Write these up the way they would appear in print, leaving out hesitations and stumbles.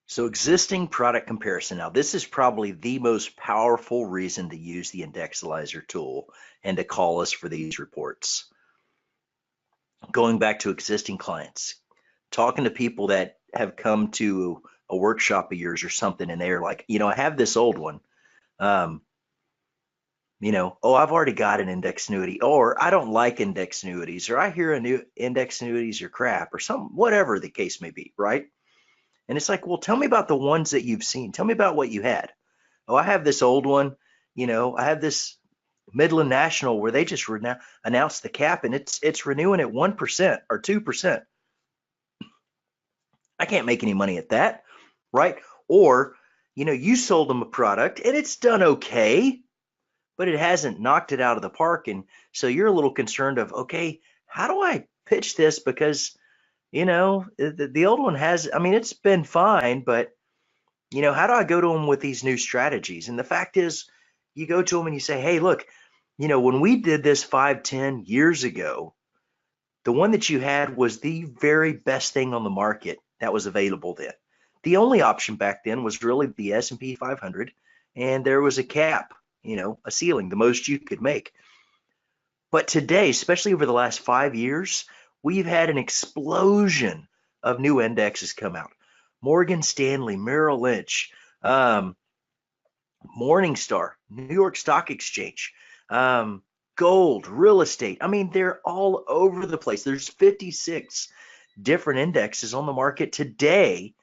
So existing product comparison. Now, this is probably the most powerful reason to use the Indexalyzer tool and to call us for these reports. Going back to existing clients, talking to people that have come to a workshop of yours or something, and they're like, I have this old one. Oh, I've already got an index annuity, or I don't like index annuities, or I hear a new index annuities are crap, or some whatever the case may be, right? And it's like, well, tell me about the ones that you've seen. Tell me about what you had. Oh, I have this old one. I have this Midland National where they just announced the cap and it's renewing at 1% or 2%. I can't make any money at that, right? Or, you sold them a product and it's done okay, but it hasn't knocked it out of the park. And so you're a little concerned of, okay, how do I pitch this? Because, the old one has, it's been fine, but how do I go to them with these new strategies? And the fact is, you go to them and you say, hey, look, when we did this 5-10 years ago, the one that you had was the very best thing on the market that was available then. The only option back then was really the S&P 500, and there was a cap, a ceiling, the most you could make. But today, especially over the last 5 years, we've had an explosion of new indexes come out. Morgan Stanley, Merrill Lynch, Morningstar, New York Stock Exchange, gold, real estate. They're all over the place. There's 56 different indexes on the market today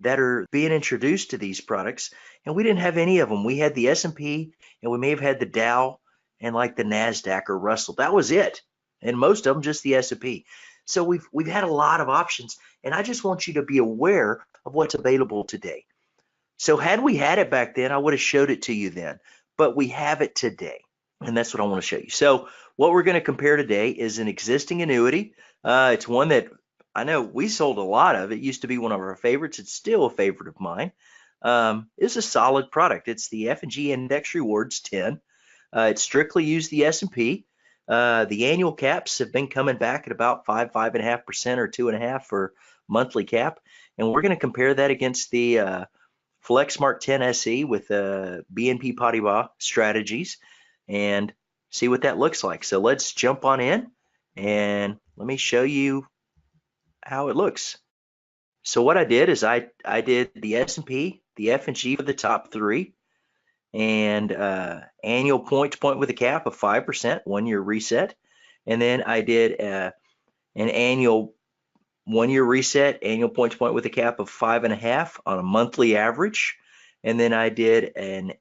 that are being introduced to these products, and we didn't have any of them. We had the S&P, and we may have had the Dow and like the NASDAQ or Russell. That was it, and most of them just the S&P. So we've had a lot of options, and I just want you to be aware of what's available today. So had we had it back then, I would have showed it to you then, but we have it today, and that's what I want to show you. So what we're going to compare today is an existing annuity. It's one that I know we sold a lot of. It used to be one of our favorites. It's still a favorite of mine. It's a solid product. It's the F&G Index Rewards 10. It strictly used the S&P. The annual caps have been coming back at about 5.5% or 2.5% for monthly cap, and we're going to compare that against the FlexSmart 10 SE with BNP Paribas strategies and see what that looks like. So let's jump on in and let me show you how it looks. So what I did is I did the S&P, the F&G for the top three, and annual point to point with a cap of 5%, 1 year reset. And then I did an annual 1 year reset, annual point to point with a cap of 5.5 on a monthly average. And then I did an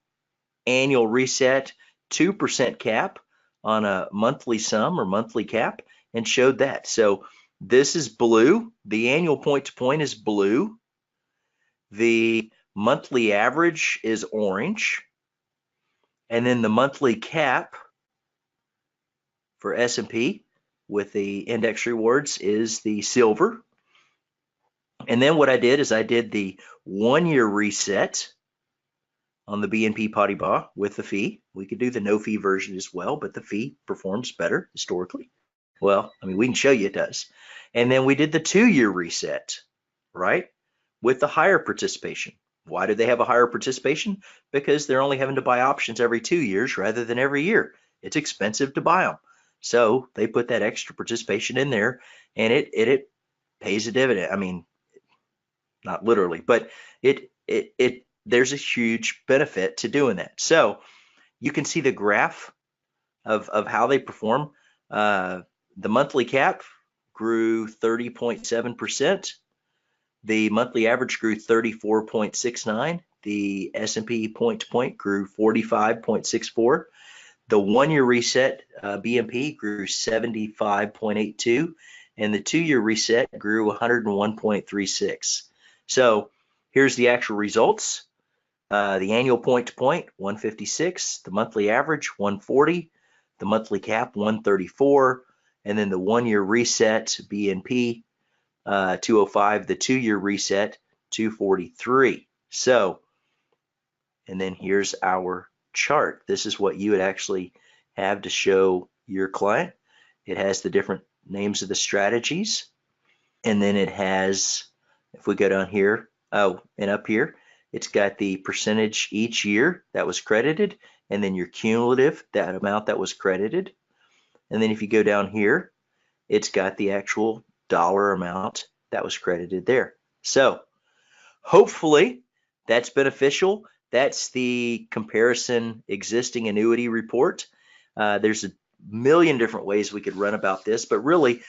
annual reset 2% cap on a monthly sum or monthly cap and showed that. So this is blue. The annual point to point is blue. The monthly average is orange. And then the monthly cap for S&P with the index rewards is the silver. And then what I did is I did the 1 year reset on the BNP Paribas with the fee. We could do the no fee version as well, but the fee performs better historically. Well, we can show you it does. And then we did the 2 year reset, right, with the higher participation. Why do they have a higher participation? Because they're only having to buy options every 2 years rather than every year. It's expensive to buy them. So they put that extra participation in there, and it pays a dividend. Not literally, but there's a huge benefit to doing that. So you can see the graph of how they perform. The monthly cap grew 30.7%. The monthly average grew 34.69. The S&P point to point grew 45.64. The 1 year reset BNP grew 75.82, and the 2 year reset grew 101.36. So here's the actual results. The annual point to point 156, the monthly average 140, the monthly cap 134, and then the 1 year reset BNP 205, the 2 year reset 243. So, and then here's our chart. This is what you would actually have to show your client. It has the different names of the strategies, and then it has, if we go down here, Oh, and up here, it's got the percentage each year that was credited, and then your cumulative, that amount that was credited. And then if you go down here, it's got the actual dollar amount that was credited there. So hopefully that's beneficial. That's the comparison existing annuity report. There's a million different ways we could run about this, but really,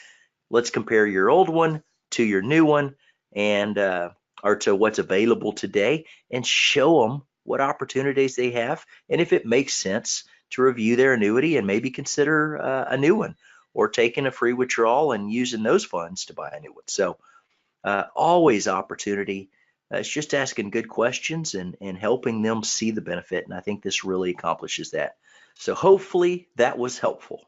let's compare your old one to your new one, and or to what's available today, and show them what opportunities they have, and if it makes sense to review their annuity and maybe consider a new one, or taking a free withdrawal and using those funds to buy a new one. So always opportunity. It's just asking good questions and helping them see the benefit. And I think this really accomplishes that. So hopefully that was helpful.